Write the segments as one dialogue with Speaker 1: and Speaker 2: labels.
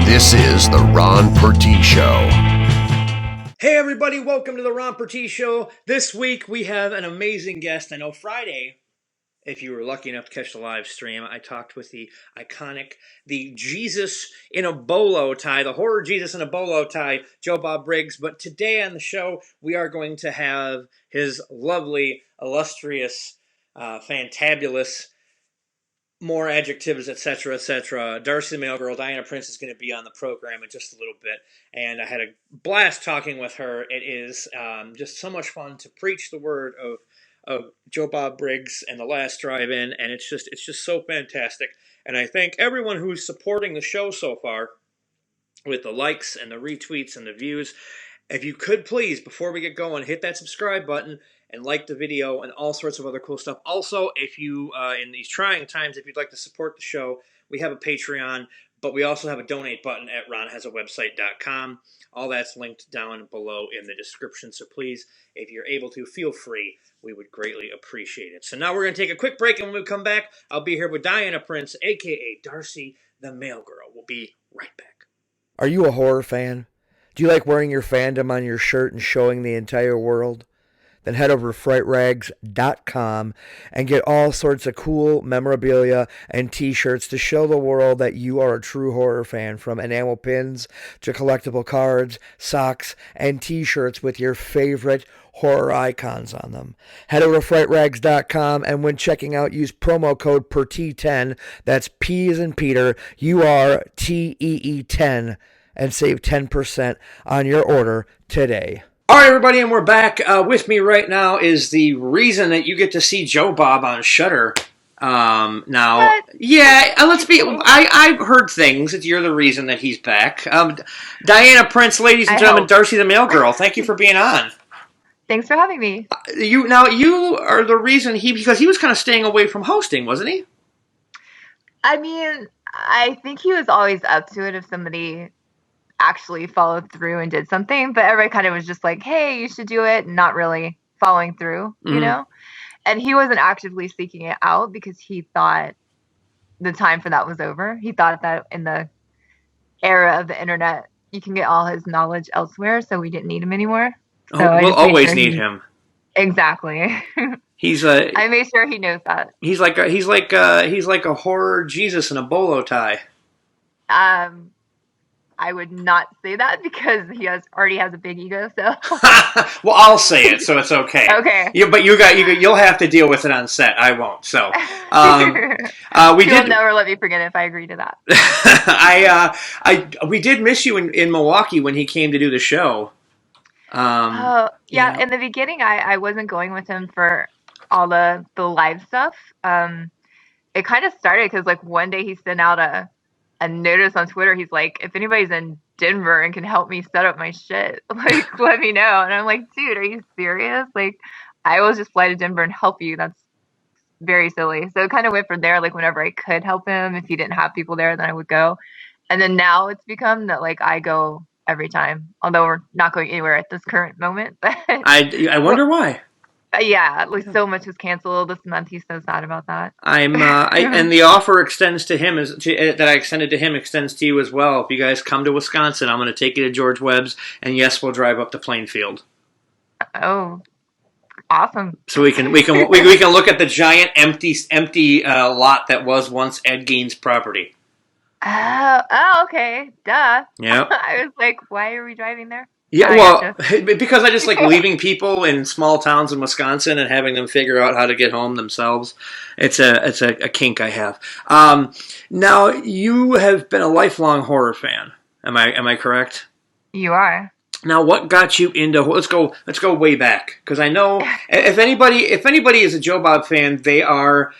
Speaker 1: This is the Ron Purtee Show.
Speaker 2: Hey everybody, welcome to the Ron Purtee Show. This week we have an amazing guest. I know Friday, if you were lucky enough to catch the live stream, I talked with the iconic, the Jesus in a bolo tie, the horror Jesus in a bolo tie, Joe Bob Briggs. But today on the show, we are going to have his lovely, illustrious, fantabulous, more adjectives, etc., Darcy the Mail Girl, Diana Prince, is going to be on the program in just a little bit, and I had a blast talking with her. It is just so much fun to preach the word of Joe Bob Briggs and the Last Drive-In, and it's just so fantastic. And I thank everyone who's supporting the show so far with the likes and the retweets and the views. If you could please, before we get going, hit that subscribe button and like the video and all sorts of other cool stuff. Also, if you, in these trying times, if you'd like to support the show, we have a Patreon, but we also have a donate button at ronhasawebsite.com. All that's linked down below in the description, so please, if you're able to, feel free. We would greatly appreciate it. So now we're going to take a quick break, and when we come back, I'll be here with Diana Prince, a.k.a. Darcy the Mail Girl. We'll be right back.
Speaker 3: Are you a horror fan? Do you like wearing your fandom on your shirt and showing the entire world? Then head over to frightrags.com and get all sorts of cool memorabilia and t-shirts to show the world that you are a true horror fan, from enamel pins to collectible cards, socks, and t-shirts with your favorite horror icons on them. Head over to frightrags.com, and when checking out, use promo code Purtee10, that's P as in Peter, URTEE 10, and save 10% on your order today.
Speaker 2: All right, everybody, and we're back. With me right now is the reason that you get to see Joe Bob on Shudder. Now,
Speaker 4: what?
Speaker 2: Yeah, let's be. I've heard things that you're the reason that he's back. Diana Prince, ladies and gentlemen, Darcy the Mail Girl. Thank you for being on.
Speaker 4: Thanks for having me.
Speaker 2: You are the reason because he was kind of staying away from hosting, wasn't he?
Speaker 4: I mean, I think he was always up to it if somebody actually followed through and did something, but everybody kind of was just like, hey, you should do it, not really following through, you know? And he wasn't actively seeking it out because he thought the time for that was over. He thought that in the era of the internet, you can get all his knowledge elsewhere, so we didn't need him anymore. So
Speaker 2: we'll always need him.
Speaker 4: Exactly. I made sure he knows that.
Speaker 2: He's like a horror Jesus in a bolo tie.
Speaker 4: I would not say that because he already has a big ego. So,
Speaker 2: well, I'll say it, so it's okay.
Speaker 4: Okay.
Speaker 2: But you'll have to deal with it on set. I won't. So,
Speaker 4: You'll never let me forget it if I agree to that.
Speaker 2: We did miss you in Milwaukee when he came to do the show.
Speaker 4: Yeah. In the beginning, I wasn't going with him for all the live stuff. It kind of started because one day he sent out a notice on Twitter. He's like, if anybody's in Denver and can help me set up my shit, let me know. And I'm like, dude, are you serious? I will just fly to Denver and help you. That's very silly. So it kind of went from there. Whenever I could help him, if he didn't have people there, then I would go. And then now it's become that I go every time, although we're not going anywhere at this current moment. But
Speaker 2: I wonder why.
Speaker 4: Yeah, so much was canceled this month. He's so sad about that.
Speaker 2: And the offer extends to him that I extended to him extends to you as well. If you guys come to Wisconsin, I'm going to take you to George Webb's, and yes, we'll drive up to Plainfield.
Speaker 4: Oh, awesome!
Speaker 2: So we can look at the giant empty lot that was once Ed Gein's property.
Speaker 4: Oh, okay, duh.
Speaker 2: Yeah.
Speaker 4: I was like, why are we driving there?
Speaker 2: Yeah, well, because I just like leaving people in small towns in Wisconsin and having them figure out how to get home themselves. It's a kink I have. Now, you have been a lifelong horror fan. Am I correct?
Speaker 4: You are.
Speaker 2: Now, what got you into? Let's go way back, because I know if anybody is a Joe Bob fan, they are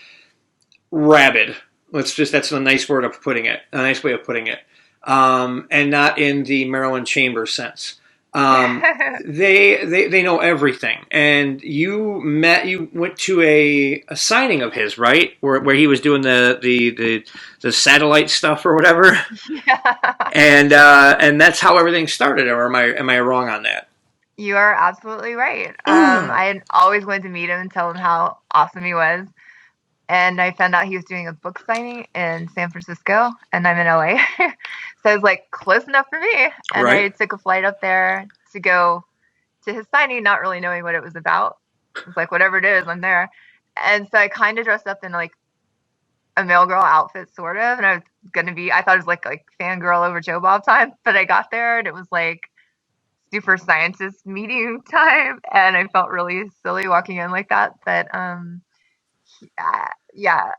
Speaker 2: rabid. That's a nice word of putting it. A nice way of putting it. And not in the Maryland Chamber sense. They know everything, and you went to a signing of his, right? Where he was doing the satellite stuff or whatever.
Speaker 4: Yeah.
Speaker 2: And that's how everything started. Or am I wrong on that?
Speaker 4: You are absolutely right. I had always wanted to meet him and tell him how awesome he was. and I found out he was doing a book signing in San Francisco, and I'm in LA. So it was like close enough for me. And
Speaker 2: Right.
Speaker 4: I took a flight up there to go to his signing, not really knowing what it was about. It was like, whatever it is, I'm there. And so I kind of dressed up in like a mail girl outfit, sort of. And I was I thought it was like fangirl over Joe Bob time. But I got there and it was like super scientist meeting time. And I felt really silly walking in like that. But yeah,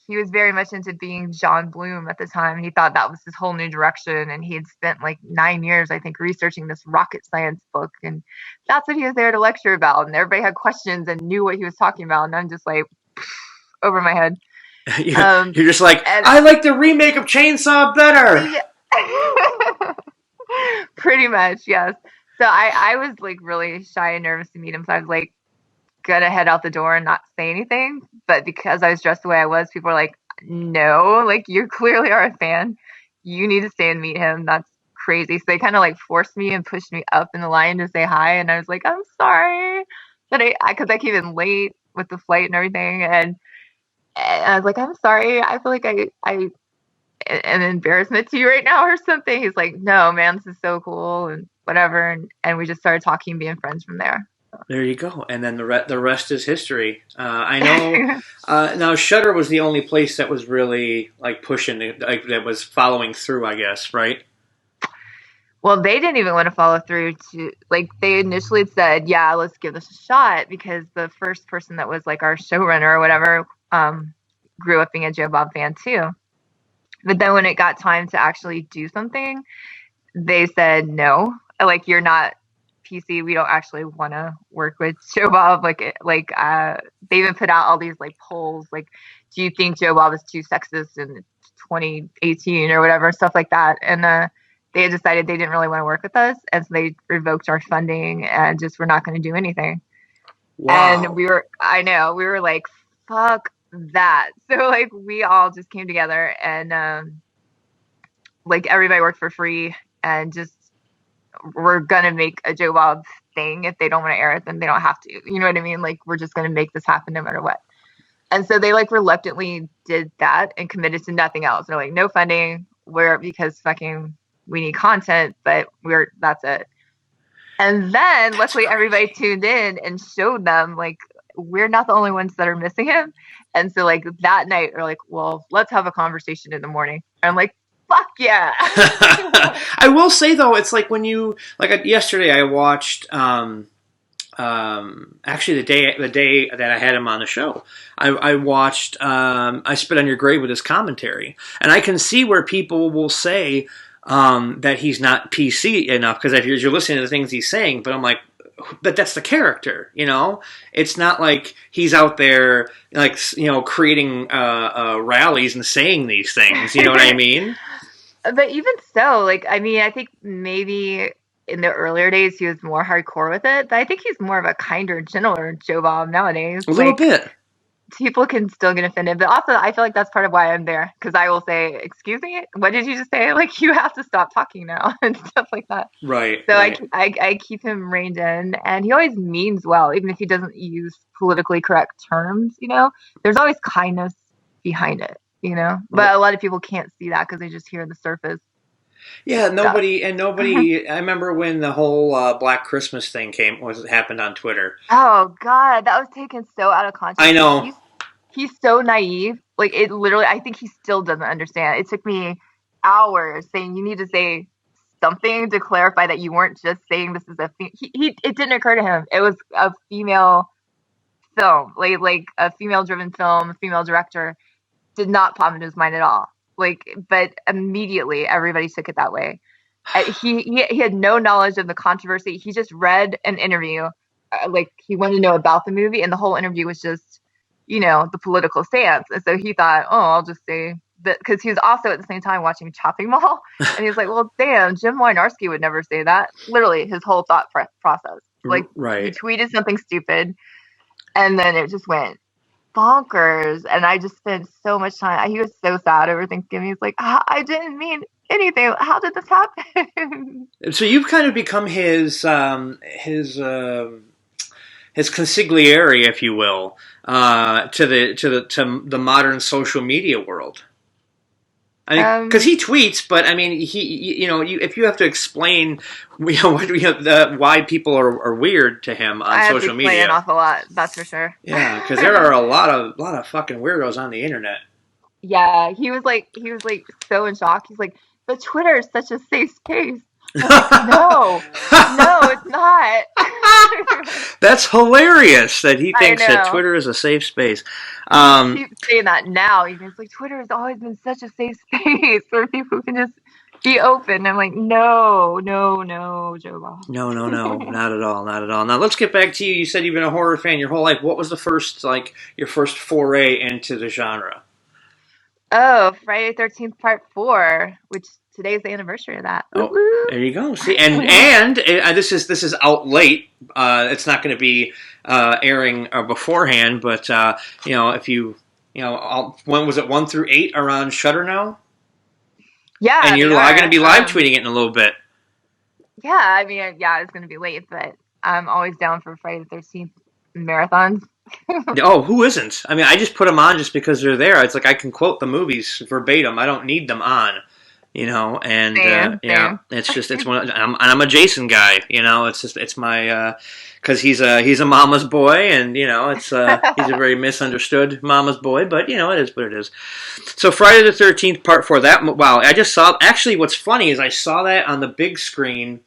Speaker 4: he was very much into being John Bloom at the time. He thought that was his whole new direction, and he had spent like 9 years, I think, researching this rocket science book, and that's what he was there to lecture about. And everybody had questions and knew what he was talking about, and I'm just like over my head.
Speaker 2: You're just like, I like the remake of Chainsaw better.
Speaker 4: Yeah. Pretty much, yes. So I was like really shy and nervous to meet him, so I was like gonna head out the door and not say anything. But because I was dressed the way I was, people were like, no, like you clearly are a fan. You need to stay and meet him. That's crazy. So they kind of like forced me and pushed me up in the line to say hi. And I was like, I'm sorry. But because I came in late with the flight and everything. And I was like, I'm sorry. I feel like I an embarrassment to you right now or something. He's like, no, man, this is so cool and whatever. And we just started talking and being friends from there.
Speaker 2: There you go, and then the rest is history. I know. Now, Shudder was the only place that was really like pushing, like that was following through, I guess, right?
Speaker 4: Well, they didn't even want to follow through to like they initially said, yeah, let's give this a shot because the first person that was like our showrunner or whatever grew up being a Joe Bob fan too. But then when it got time to actually do something, they said no. Like you're not PC. We don't actually want to work with Joe Bob. Like they even put out all these like polls. Like, do you think Joe Bob is too sexist in 2018 or whatever, stuff like that. And they had decided they didn't really want to work with us, and so they revoked our funding and just were not going to do anything.
Speaker 2: Wow.
Speaker 4: And we were like, fuck that. So like we all just came together and like everybody worked for free and just we're gonna make a Joe Bob thing. If they don't want to air it, then they don't have to. You know what I mean? Like we're just gonna make this happen no matter what. And so they like reluctantly did that and committed to nothing else. They're like, no funding. Because fucking we need content, but that's it. And then luckily everybody tuned in and showed them like we're not the only ones that are missing him. And so like that night they're like, well, let's have a conversation in the morning. And I'm like, fuck yeah.
Speaker 2: I will say though, it's like when you like yesterday I watched actually the day that I had him on the show, I watched I Spit on Your Grave with his commentary, and I can see where people will say that he's not PC enough because if you're listening to the things he's saying, but I'm like, but that's the character, you know. It's not like he's out there like creating rallies and saying these things. You know what I mean?
Speaker 4: But even so, like I mean, I think maybe in the earlier days he was more hardcore with it, but I think he's more of a kinder, gentler Joe Bob nowadays.
Speaker 2: A little bit.
Speaker 4: People can still get offended, but also I feel like that's part of why I'm there, because I will say, excuse me, what did you just say? Like you have to stop talking now and stuff like that.
Speaker 2: Right.
Speaker 4: So
Speaker 2: right.
Speaker 4: I keep him reined in, and he always means well, even if he doesn't use politically correct terms. You know, there's always kindness behind it. You know, but a lot of people can't see that because they just hear the surface.
Speaker 2: Yeah, nobody. I remember when the whole Black Christmas thing happened on Twitter.
Speaker 4: Oh God, that was taken so out of context.
Speaker 2: I know.
Speaker 4: He's so naive. Like it literally, I think he still doesn't understand. It took me hours saying you need to say something to clarify that you weren't just saying this is it didn't occur to him. It was a female film, like a female-driven film, a female director. Did not pop into his mind at all. Like, but immediately everybody took it that way. He had no knowledge of the controversy. He just read an interview, like he wanted to know about the movie, and the whole interview was just, the political stance. And so he thought, oh, I'll just say that, because he was also at the same time watching Chopping Mall, and he was like, well, damn, Jim Wynorski would never say that. Literally, his whole thought process. Like,
Speaker 2: right.
Speaker 4: He tweeted something stupid, and then it just went bonkers. And I just spent so much time. He was so sad over Thanksgiving. He's like, I didn't mean anything. How did this happen?
Speaker 2: So you've kind of become his his consigliere, if you will, to the modern social media world? I mean, because he tweets, but I mean, if you have to explain, why people are weird to him on social media, I
Speaker 4: have to explain an awful lot. That's for sure.
Speaker 2: Yeah, because there are a lot of fucking weirdos on the internet.
Speaker 4: Yeah, he was like so in shock. He's like, but Twitter is such a safe space. Like, no, it's not.
Speaker 2: That's hilarious that he thinks that Twitter is a safe space.
Speaker 4: He keeps saying that now. He's like, Twitter has always been such a safe space where people can just be open. I'm like, no, Joe Bob.
Speaker 2: No, not at all. Now let's get back to you. You said you've been a horror fan your whole life. What was your first foray into the genre?
Speaker 4: Oh, Friday the 13th Part 4, which today's the anniversary of that.
Speaker 2: Oh, there you go. See, and this is out late. It's not going to be airing beforehand, but if you when was it 1 through 8 are on Shudder now?
Speaker 4: Yeah,
Speaker 2: and you're going to be live tweeting it in a little bit.
Speaker 4: Yeah, I mean, it's going to be late, but I'm always down for Friday the 13th marathons.
Speaker 2: Oh, who isn't? I mean, I just put them on just because they're there. It's like I can quote the movies verbatim. I don't need them on, and it's one. I'm a Jason guy, it's my because he's a mama's boy, and he's a very misunderstood mama's boy, but it is what it is. So Friday the 13th Part 4. I just saw. Actually, what's funny is I saw that on the big screen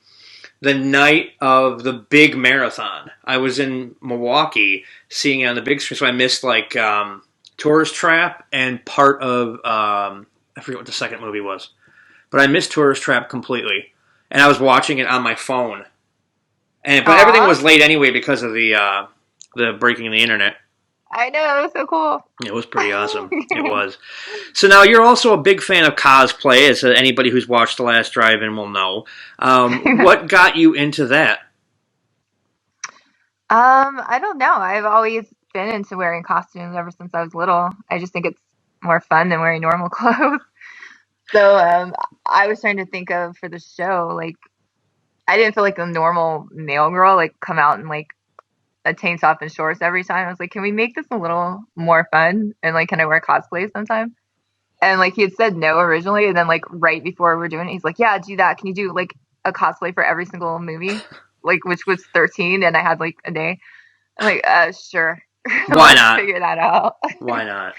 Speaker 2: the night of the big marathon. I was in Milwaukee seeing it on the big screen, so I missed Tourist Trap and part of I forget what the second movie was, but I missed Tourist Trap completely, and I was watching it on my phone. But everything was late anyway because of the breaking of the internet.
Speaker 4: I know, it was so cool.
Speaker 2: It was pretty awesome. It was. So now you're also a big fan of cosplay, as anybody who's watched The Last Drive-In will know. What got you into that?
Speaker 4: I don't know. I've always been into wearing costumes ever since I was little. I just think it's more fun than wearing normal clothes. So I was trying to think of for the show, I didn't feel like a normal mail girl, come out in a tank top and shorts every time. I was like, can we make this a little more fun? And can I wear cosplay sometime? And he had said no originally, and then right before we were doing it, he's like, yeah, do that. Can you do a cosplay for every single movie? Which was 13, and I had a day. I'm like, sure.
Speaker 2: Why not?
Speaker 4: Figure that out.
Speaker 2: Why not?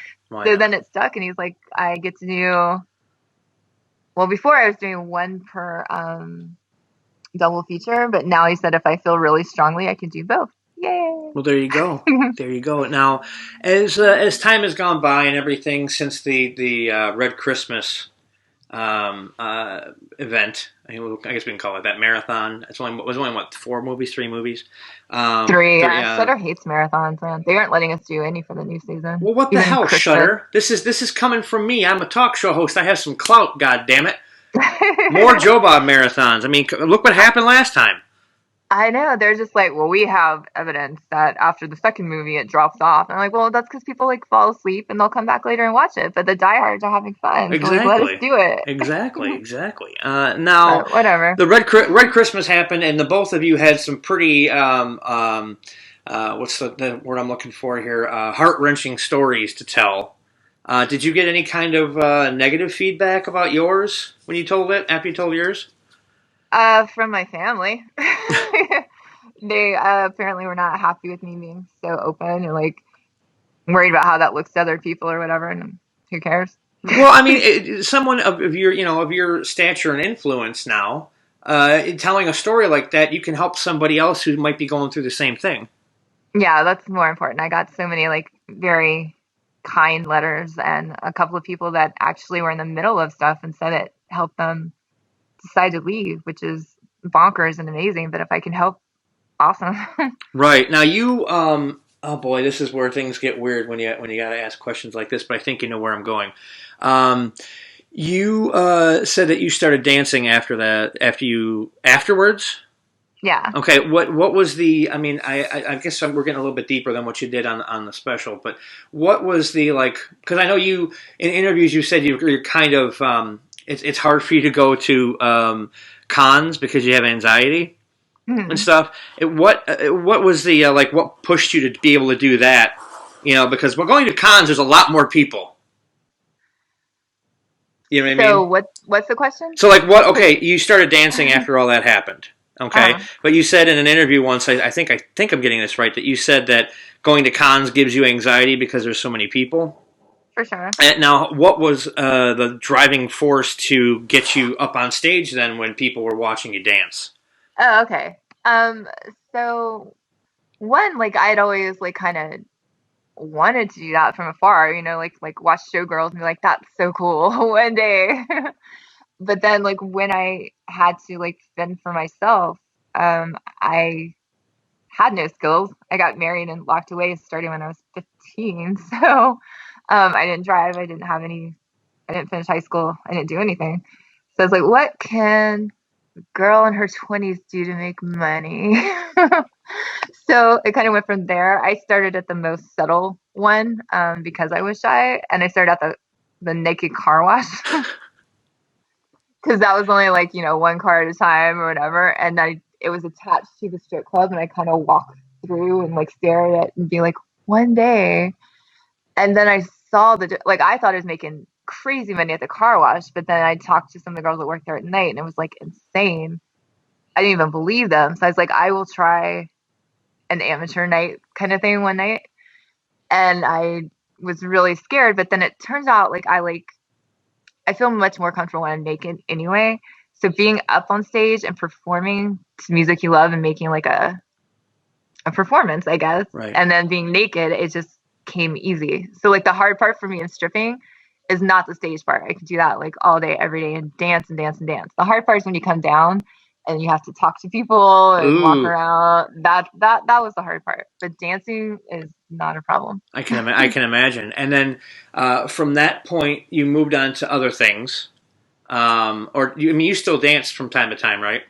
Speaker 4: Then it stuck, and he's like, I get to do. Well, before I was doing one per double feature, but now he said if I feel really strongly, I can do both. Yay!
Speaker 2: Well, there you go. There you go. Now, as time has gone by and everything since the Red Christmas event, I guess we can call it that marathon. It was only what, 3 movies?
Speaker 4: 3. Yeah. Shudder hates marathons, man. They aren't letting us do any for the new season.
Speaker 2: Well, what the hell, Christmas. Shudder? This is coming from me. I'm a talk show host. I have some clout. God damn it! More Joe Bob marathons. I mean, look what happened last time.
Speaker 4: I know. They're just like, well, we have evidence that after the second movie it drops off. And I'm like, well, that's because people fall asleep and they'll come back later and watch it. But the diehards are having fun.
Speaker 2: Exactly.
Speaker 4: So let us do it.
Speaker 2: Exactly. Now,
Speaker 4: whatever.
Speaker 2: The Red Christmas happened, and the both of you had some pretty what's the word I'm looking for here? Heart-wrenching stories to tell. Did you get any kind of negative feedback about yours when you told it after you told yours?
Speaker 4: From my family. They apparently were not happy with me being so open and worried about how that looks to other people or whatever, and who cares?
Speaker 2: Well, I mean, someone of your stature and influence now, telling a story like that, you can help somebody else who might be going through the same thing.
Speaker 4: Yeah, that's more important. I got so many very kind letters, and a couple of people that actually were in the middle of stuff and said it helped them decide to leave, which is bonkers and amazing. But if I can help, awesome. Right.
Speaker 2: Now you, oh boy, this is where things get weird when you got to ask questions like this, but I think you know where I'm going. You said that you started dancing afterwards?
Speaker 4: Yeah.
Speaker 2: Okay, what was the, I mean, I guess we're getting a little bit deeper than what you did on the special, but what was the, because I know you, in interviews you said you're kind of, it's hard for you to go to cons because you have anxiety. and stuff. What was the what pushed you to be able to do that? Because we're going to cons, there's a lot more people. You know what I mean?
Speaker 4: So what's the question?
Speaker 2: So what? Okay, you started dancing after all that happened. Okay, but you said in an interview once, I think I'm getting this right, that you said that going to cons gives you anxiety because there's so many people.
Speaker 4: For sure.
Speaker 2: And now, what was the driving force to get you up on stage then when people were watching you dance?
Speaker 4: Oh, okay. So one, I'd always kind of wanted to do that from afar, watch showgirls and be like, that's so cool one day. But then when I had to fend for myself, I had no skills. I got married and locked away starting when I was 15. So I didn't drive. I didn't finish high school. I didn't do anything. So I was like, what can a girl in her 20s do to make money? So it kind of went from there. I started at the most subtle one because I was shy, and I started at the naked car wash because that was only one car at a time or whatever, and it was attached to the strip club, and I kind of walked through and stare at it and be like, one day. And then I saw I thought I was making crazy money at the car wash, but then I talked to some of the girls that worked there at night, and it was insane. I didn't even believe them. So I was like, I will try an amateur night kind of thing one night. And I was really scared, but then it turns out I feel much more comfortable when I'm naked anyway. So being up on stage and performing to music you love and making a performance, I guess,
Speaker 2: right.
Speaker 4: And then being naked, it just came easy. So the hard part for me in stripping is not the stage part. I could do that all day, every day, and dance and dance and dance. The hard part is when you come down and you have to talk to people and walk around. That was the hard part. But dancing is not a problem.
Speaker 2: I can imagine. And then from that point, you moved on to other things. You still dance from time to time, right?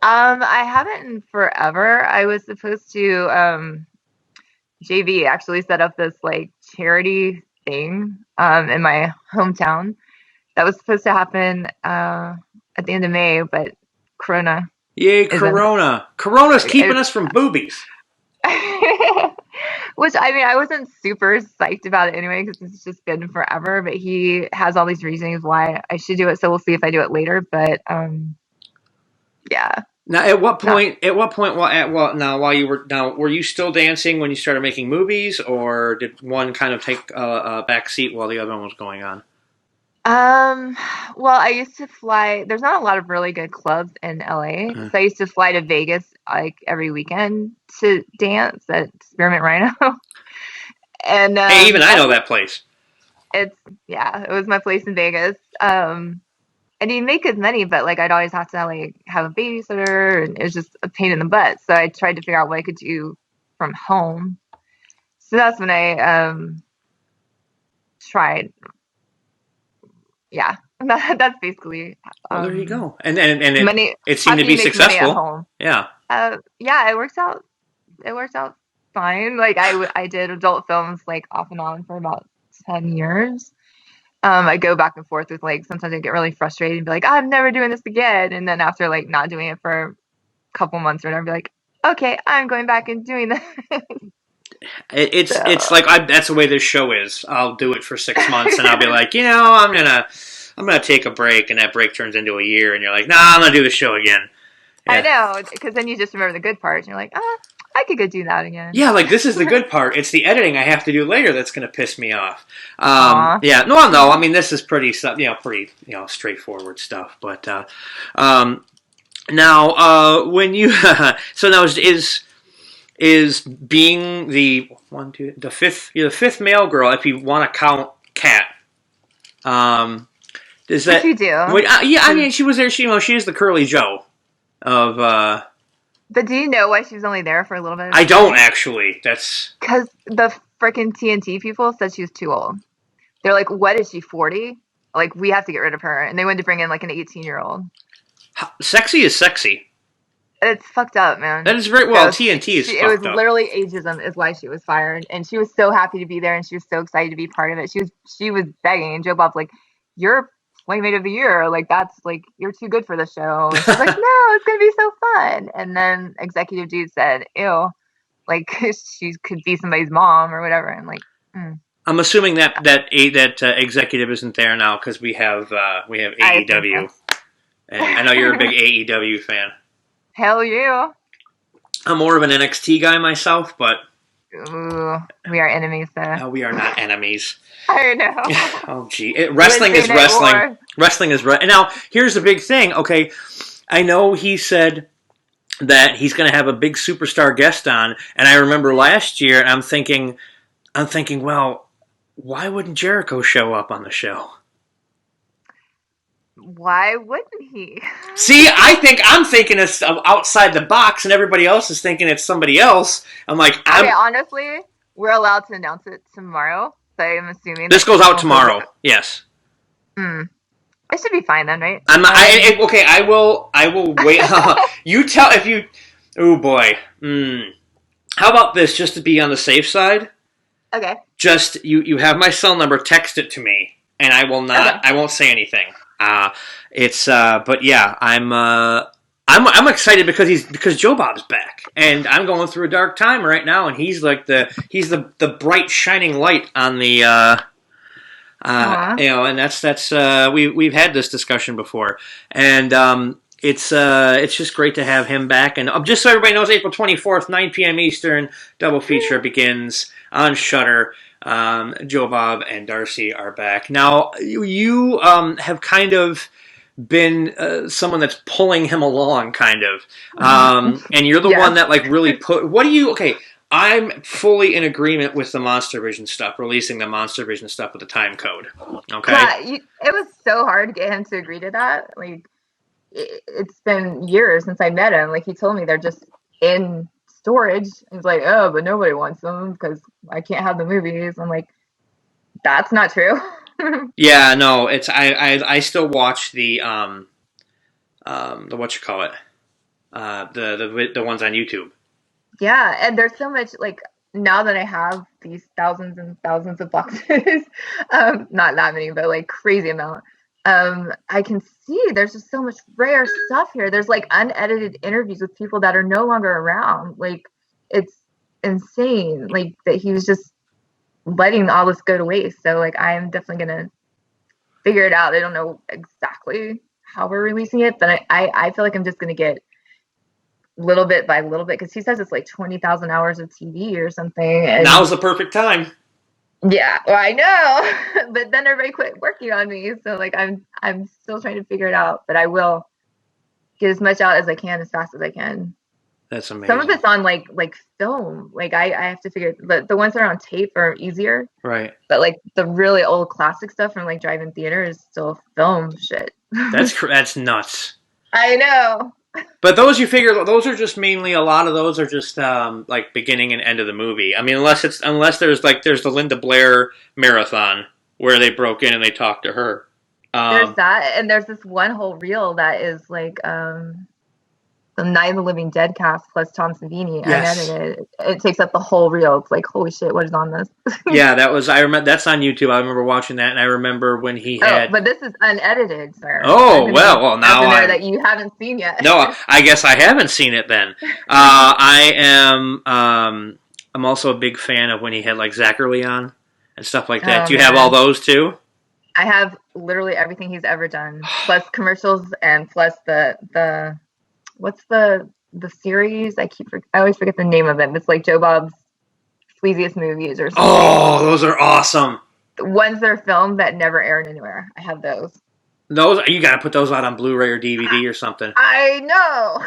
Speaker 4: I haven't in forever. I was supposed to JV actually set up this charity thing in my hometown that was supposed to happen at the end of May, but Corona.
Speaker 2: Yay, Corona! Corona's keeping us from boobies.
Speaker 4: Which I wasn't super psyched about it anyway because it's just been forever. But he has all these reasons why I should do it, so we'll see if I do it later. But yeah.
Speaker 2: Now, at what point? Were you still dancing when you started making movies, or did one kind of take a back seat while the other one was going on?
Speaker 4: Well, I used to fly. There's not a lot of really good clubs in LA, so I used to fly to Vegas every weekend to dance at Spearmint Rhino. And
Speaker 2: hey, even I know that place.
Speaker 4: It was my place in Vegas. And you make good money, but I'd always have to have a babysitter, and it was just a pain in the butt. So I tried to figure out what I could do from home. So that's when I tried. Yeah, that's basically.
Speaker 2: Well, there you go, and it seemed to be successful.
Speaker 4: At home.
Speaker 2: Yeah.
Speaker 4: It works out. It works out fine. I did adult films off and on for about 10 years. I go back and forth with sometimes I get really frustrated and be like, I'm never doing this again. And then after not doing it for a couple months or whatever, I'll be like, okay, I'm going back and doing this.
Speaker 2: It's that's the way this show is. I'll do it for 6 months and I'll be like, I'm gonna take a break, and that break turns into a year, and you're like, nah, I'm gonna do the show again.
Speaker 4: Yeah. I know, because then you just remember the good parts, and you're like, I could go do that again.
Speaker 2: Yeah, this is the good part. It's the editing I have to do later that's going to piss me off. Yeah, no. I mean, this is pretty straightforward stuff. But now, when you so now is being the fifth male girl, if you want to count Kat. Does that?
Speaker 4: What you do?
Speaker 2: Yeah, I mean, she was there. She is the Curly Joe of.
Speaker 4: But do you know why she was only there for a little bit?
Speaker 2: I don't actually. That's
Speaker 4: because the freaking TNT people said she was too old. They're like, "What is she, 40? We have to get rid of her." And they wanted to bring in an 18-year-old.
Speaker 2: Sexy is sexy.
Speaker 4: It's fucked up, man.
Speaker 2: That is very well. TNT is.
Speaker 4: It was literally ageism is why she was fired, and she was so happy to be there, and she was so excited to be part of it. She was begging, and Joe Bob's like, "You're Playmate of the Year. Like, that's like, you're too good for the show. And she's like, no, it's gonna be so fun. And then executive dude said, ew, like she could be somebody's mom or whatever. And like,
Speaker 2: I'm assuming that executive isn't there now because we have AEW, so. And I know you're a big AEW fan.
Speaker 4: Hell yeah!
Speaker 2: I'm more of an NXT guy myself, but
Speaker 4: we are enemies, though.
Speaker 2: We are not enemies.
Speaker 4: I know.
Speaker 2: Oh, gee. Wrestling is wrestling. War. Wrestling is wrestling. Now, here's the big thing, okay? I know he said that he's going to have a big superstar guest on, and I remember last year, and I'm thinking, well, why wouldn't Jericho show up on the show?
Speaker 4: Why wouldn't he?
Speaker 2: See, I'm thinking it's outside the box, and everybody else is thinking it's somebody else. I'm like,
Speaker 4: okay, honestly, we're allowed to announce it tomorrow. So I'm assuming
Speaker 2: this goes out tomorrow. Yes.
Speaker 4: It should be fine then, right?
Speaker 2: Okay, I will wait. You tell if you. Oh boy. How about this? Just to be on the safe side. Okay. Just you have my cell number. Text it to me, and I will not. Okay. I won't say anything. But yeah, I'm excited because Joe Bob's back, and I'm going through a dark time right now, and he's like the bright shining light on the and that's we've had this discussion before, and it's just great to have him back, and just so everybody knows, April 24th, 9 p.m. Eastern, double feature begins on Shudder. Joe Bob and Darcy are back. Now, you have kind of been someone that's pulling him along, kind of. And you're the one that, like, really okay, I'm fully in agreement with the Monster Vision stuff, releasing the Monster Vision stuff with the time code. Okay?
Speaker 4: Yeah, it was so hard to get him to agree to that. Like, it's been years since I met him. Like, he told me they're just in storage. He's like, oh, but nobody wants them because I can't have the movies. I'm like, that's not true.
Speaker 2: Yeah, no, it's I still watch the what you call it, the ones on YouTube.
Speaker 4: Yeah, and there's so much, like, now that I have these thousands and thousands of boxes, not that many, but like crazy amount. I can see there's just so much rare stuff here. There's like unedited interviews with people that are no longer around. Like, it's insane. Like, that he was just letting all this go to waste. So like, I am definitely gonna figure it out. I don't know exactly how we're releasing it, but I feel like I'm just gonna get little bit by little bit, because he says it's like 20,000 hours of TV or something. And
Speaker 2: now's the perfect time.
Speaker 4: Yeah, well, I know, but then everybody quit working on me, so like I'm still trying to figure it out, but I will get as much out as I can as fast as I can.
Speaker 2: That's amazing.
Speaker 4: Some of it's on like film, like I have to figure, but the ones that are on tape are easier,
Speaker 2: right?
Speaker 4: But like the really old classic stuff from like drive-in theater is still film shit.
Speaker 2: That's nuts.
Speaker 4: I know.
Speaker 2: But those, you figure, those are just mainly, a lot of those are just like beginning and end of the movie. I mean, unless there's the Linda Blair marathon where they broke in and they talked to her.
Speaker 4: There's that, and there's this one whole reel that is like the Night of the Living Dead cast plus Tom Savini.
Speaker 2: Yes.
Speaker 4: Unedited. It takes up the whole reel. It's like, holy shit, what is on this?
Speaker 2: Yeah, I remember that's on YouTube. I remember watching that, and I remember when he had.
Speaker 4: Oh, but this is unedited, sir.
Speaker 2: Oh, well, now
Speaker 4: that you haven't seen yet.
Speaker 2: No, I guess I haven't seen it then. I'm also a big fan of when he had like Zachary on and stuff like that. Do you have all those too?
Speaker 4: I have literally everything he's ever done, plus commercials and plus the what's the series? I always forget the name of it. It's like Joe Bob's Sleaziest Movies or something.
Speaker 2: Oh, those are awesome.
Speaker 4: The ones that are filmed that never aired anywhere. I have those.
Speaker 2: Those, you gotta put those out on Blu-ray or DVD or something.
Speaker 4: I know.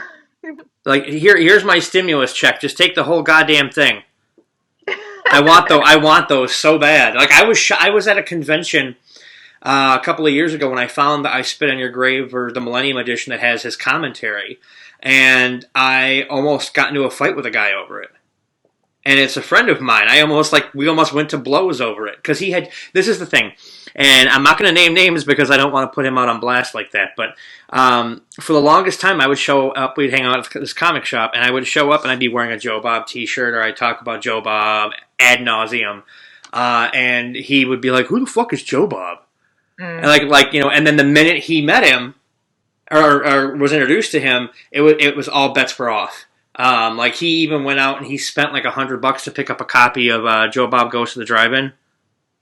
Speaker 2: Like, here's my stimulus check. Just take the whole goddamn thing. I want those so bad. Like, I was at a convention a couple of years ago when I found the I Spit on Your Grave, or the Millennium Edition, that has his commentary, and I almost got into a fight with a guy over it. And it's a friend of mine. We almost went to blows over it, because this is the thing, and I'm not going to name names because I don't want to put him out on blast like that, but for the longest time I would show up, we'd hang out at this comic shop, and I would show up and I'd be wearing a Joe Bob t-shirt, or I'd talk about Joe Bob ad nauseum, and he would be like, who the fuck is Joe Bob? And and then the minute he met him or was introduced to him, it was all bets were off. He even went out and he spent like $100 to pick up a copy of Joe Bob Goes to the Drive-In.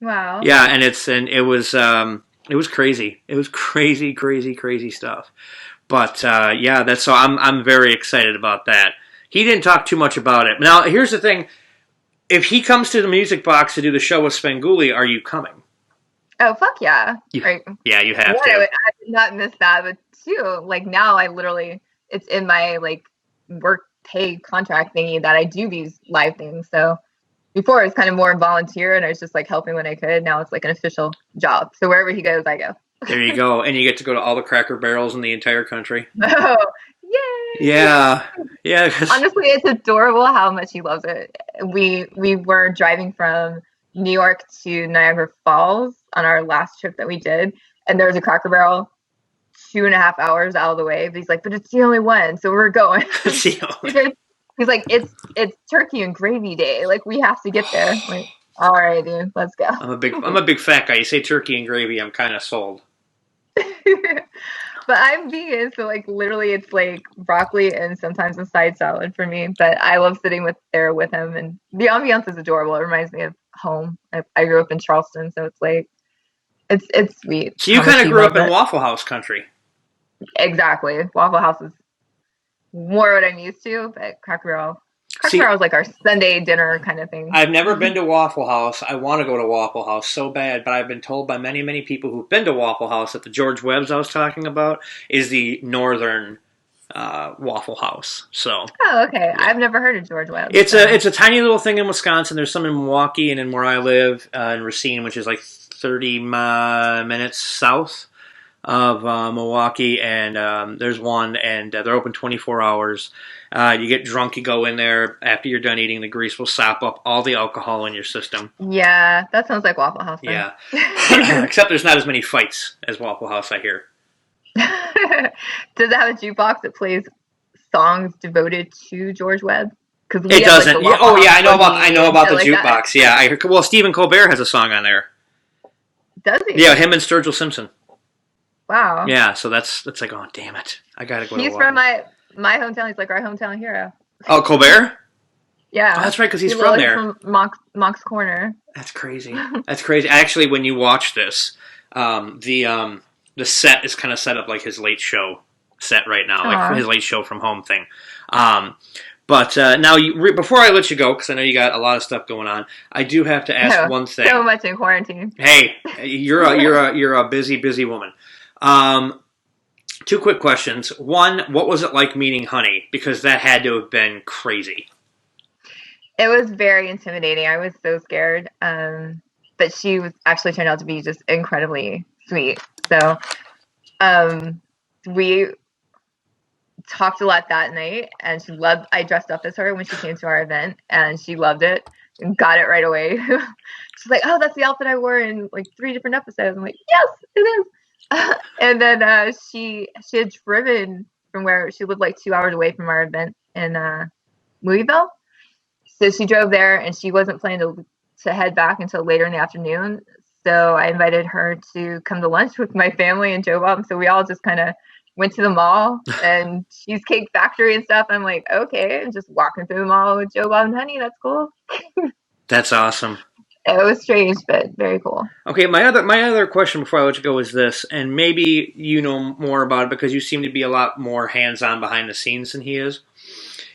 Speaker 4: Wow.
Speaker 2: Yeah, and it was crazy. It was crazy, crazy, crazy stuff. But that's so I'm very excited about that. He didn't talk too much about it. Now, here's the thing: if he comes to the Music Box to do the show with Svengoolie, are you coming?
Speaker 4: Oh, fuck yeah!
Speaker 2: Yeah, you have to.
Speaker 4: I did not miss that, but too, now it's in my work pay contract thingy that I do these live things. So before it was kind of more volunteer and I was just helping when I could. Now it's an official job. So wherever he goes, I go.
Speaker 2: There you go. And you get to go to all the Cracker Barrels in the entire country.
Speaker 4: Oh, yay!
Speaker 2: Yeah. Yeah.
Speaker 4: Honestly, it's adorable how much he loves it. We were driving from New York to Niagara Falls on our last trip that we did. And there was a Cracker Barrel 2.5 hours out of the way. But he's like, but it's the only one. So we're going. He's like, it's turkey and gravy day. We have to get there. All right, dude, let's go.
Speaker 2: I'm a big fat guy. You say turkey and gravy, I'm kind of sold.
Speaker 4: But I'm vegan, so literally it's broccoli and sometimes a side salad for me. But I love sitting there with him, and the ambiance is adorable. It reminds me of home. I grew up in Charleston, so it's sweet.
Speaker 2: So you kind of grew up in Waffle House country.
Speaker 4: Exactly. Waffle House is more what I'm used to, but Cracker Barrel was our Sunday dinner kind of thing.
Speaker 2: I've never been to Waffle House. I want to go to Waffle House so bad, but I've been told by many, many people who've been to Waffle House that the George Webb's I was talking about is the northern Waffle House. So.
Speaker 4: Oh, okay. Yeah. I've never heard of George Webb's.
Speaker 2: It's a tiny little thing in Wisconsin. There's some in Milwaukee and in where I live in Racine, which is 30 minutes south of Milwaukee, and there's one, and they're open 24 hours. You get drunk, you go in there. After you're done eating, the grease will sop up all the alcohol in your system.
Speaker 4: Yeah, that sounds like Waffle House. Then.
Speaker 2: Yeah. Except there's not as many fights as Waffle House, I hear.
Speaker 4: Does it have a jukebox that plays songs devoted to George Webb?
Speaker 2: It doesn't. I know about the jukebox. Yeah, I heard. Well, Stephen Colbert has a song on there.
Speaker 4: Does he?
Speaker 2: Yeah, him and Sturgill Simpson.
Speaker 4: Wow.
Speaker 2: Yeah, so that's oh, damn it. I gotta go.
Speaker 4: He's from my hometown. He's our hometown hero.
Speaker 2: Oh, Colbert?
Speaker 4: Yeah.
Speaker 2: Oh, that's right, because he's from there.
Speaker 4: From Monk's Corner.
Speaker 2: That's crazy. That's crazy. Actually, when you watch this, the set is kind of set up like his late show set right now, his late show from home thing. But now, before I let you go, because I know you got a lot of stuff going on, I do have to ask one thing.
Speaker 4: So much in quarantine.
Speaker 2: Hey, you're a busy woman. 2 quick questions. One, what was it like meeting Honey? Because that had to have been crazy.
Speaker 4: It was very intimidating. I was so scared. But she was actually turned out to be just incredibly sweet. So, we talked a lot that night, and I dressed up as her when she came to our event, and she loved it and got it right away. She's like, oh, that's the outfit I wore in 3 different episodes. I'm like, yes, it is. And then she had driven from where she lived 2 hours away from our event in Louisville. So she drove there, and she wasn't planning to head back until later in the afternoon. So I invited her to come to lunch with my family and Joe Bob. So we all just kind of went to the mall and Cheesecake Factory and stuff. I'm like, okay, and just walking through the mall with Joe Bob and Honey. That's cool.
Speaker 2: That's awesome.
Speaker 4: It was strange, but very cool.
Speaker 2: Okay, my other question before I let you go is this, and maybe you know more about it because you seem to be a lot more hands-on behind the scenes than he is.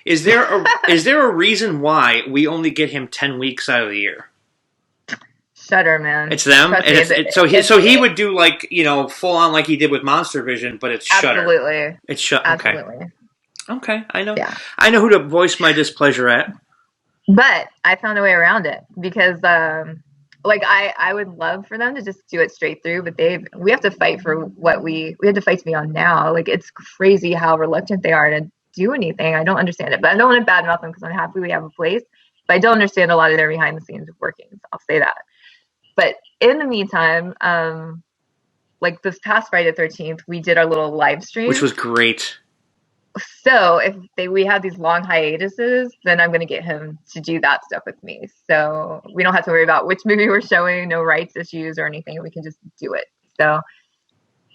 Speaker 2: Is there a reason why we only get him 10 weeks out of the year?
Speaker 4: Shudder, man.
Speaker 2: It's them. So he would do full on like he did with Monster Vision, but it's Shudder.
Speaker 4: Absolutely.
Speaker 2: It's Shudder. Okay.
Speaker 4: Absolutely.
Speaker 2: Okay, I know.
Speaker 4: Yeah.
Speaker 2: I know who to voice my displeasure at.
Speaker 4: But I found a way around it because, I would love for them to just do it straight through, but we have to fight for what we have to fight to be on now. It's crazy how reluctant they are to do anything. I don't understand it, but I don't want to badmouth them because I'm happy we have a place. But I don't understand a lot of their behind the scenes workings. I'll say that. But in the meantime, this past Friday the 13th, we did our little live stream,
Speaker 2: which was great.
Speaker 4: So if we have these long hiatuses, then I'm going to get him to do that stuff with me. So we don't have to worry about which movie we're showing, no rights issues or anything. We can just do it. So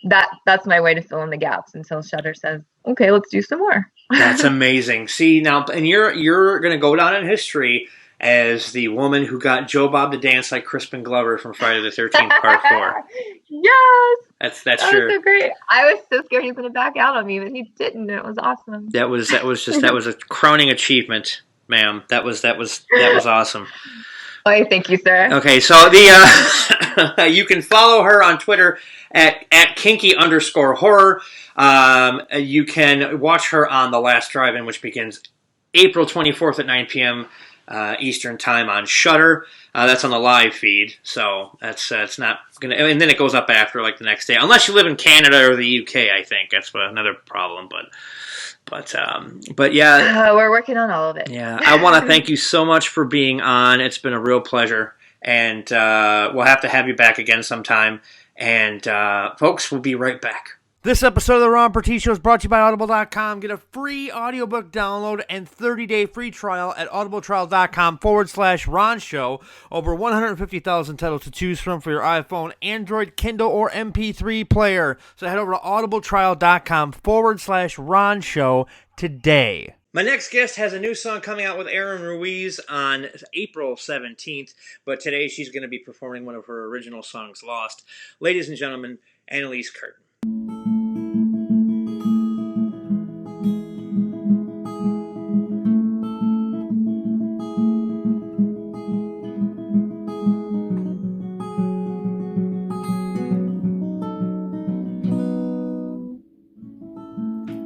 Speaker 4: that's my way to fill in the gaps until Shudder says, okay, let's do some more.
Speaker 2: That's amazing. See, now, and you're going to go down in history as the woman who got Joe Bob to dance like Crispin Glover from Friday the 13th Part 4.
Speaker 4: Yes!
Speaker 2: That's
Speaker 4: that
Speaker 2: sure.
Speaker 4: was so great. I was so scared he was going to back out on me, but he didn't. It was awesome.
Speaker 2: That was a crowning achievement, ma'am. That was awesome.
Speaker 4: Oh, thank you, sir.
Speaker 2: Okay, so you can follow her on Twitter at kinky_horror. You can watch her on The Last Drive-In, which begins April 24th at 9 p.m. Eastern Time on Shudder. That's on the live feed, so it's not gonna. And then it goes up after like the next day, unless you live in Canada or the UK. I think that's another problem, but yeah,
Speaker 4: we're working on all of it.
Speaker 2: Yeah, I want to thank you so much for being on. It's been a real pleasure, and we'll have to have you back again sometime. And folks, we'll be right back.
Speaker 3: This episode of the Ron Purtee Show is brought to you by Audible.com. Get a free audiobook download and 30-day free trial at audibletrial.com/Ron Show. Over 150,000 titles to choose from for your iPhone, Android, Kindle, or MP3 player. So head over to audibletrial.com/Ron Show today.
Speaker 2: My next guest has a new song coming out with Erin Ruiz on April 17th, but today she's going to be performing one of her original songs, Lost. Ladies and gentlemen, Annalise Curtin.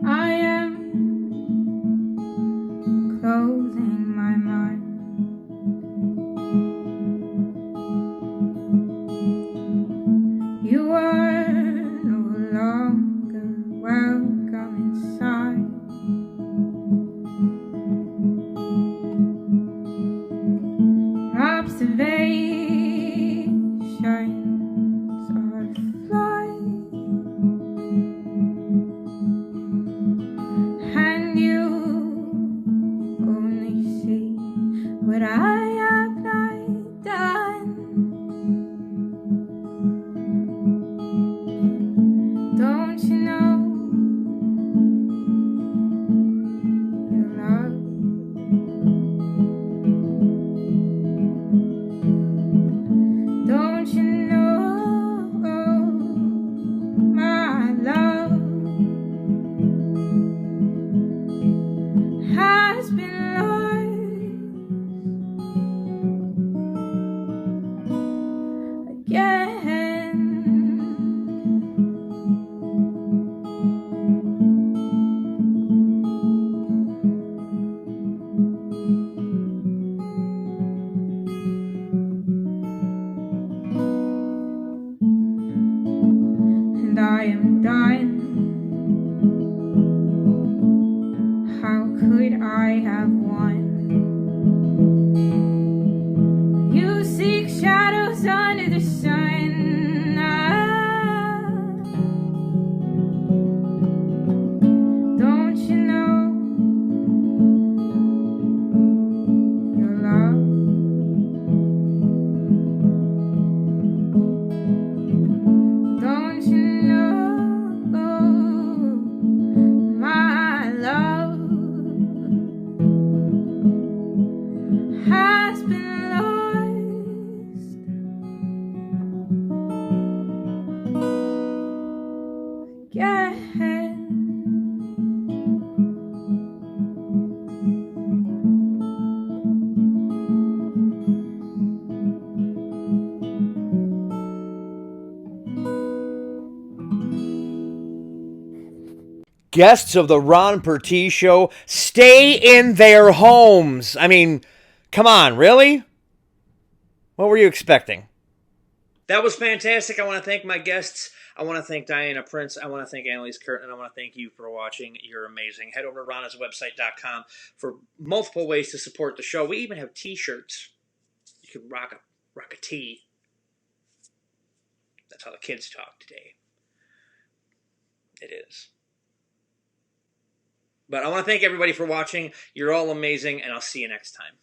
Speaker 5: I am closing my mind. You are no longer welcome inside. Observations are flying, and you only see what I have not done. Don't you know your love? Don't you know my love has been lost again? And I am dying. How could I have won? You seek shadows under the sun. Don't you know your love? Don't you know my love has been lost again?
Speaker 3: Guests of the Ron Purtee Show stay in their homes. I mean, come on, really? What were you expecting?
Speaker 2: That was fantastic. I want to thank my guests. I want to thank Diana Prince. I want to thank Annalise Curtin. And I want to thank you for watching. You're amazing. Head over to ronaswebsite.com for multiple ways to support the show. We even have t-shirts. You can rock a tee. That's how the kids talk today. It is. But I want to thank everybody for watching. You're all amazing, and I'll see you next time.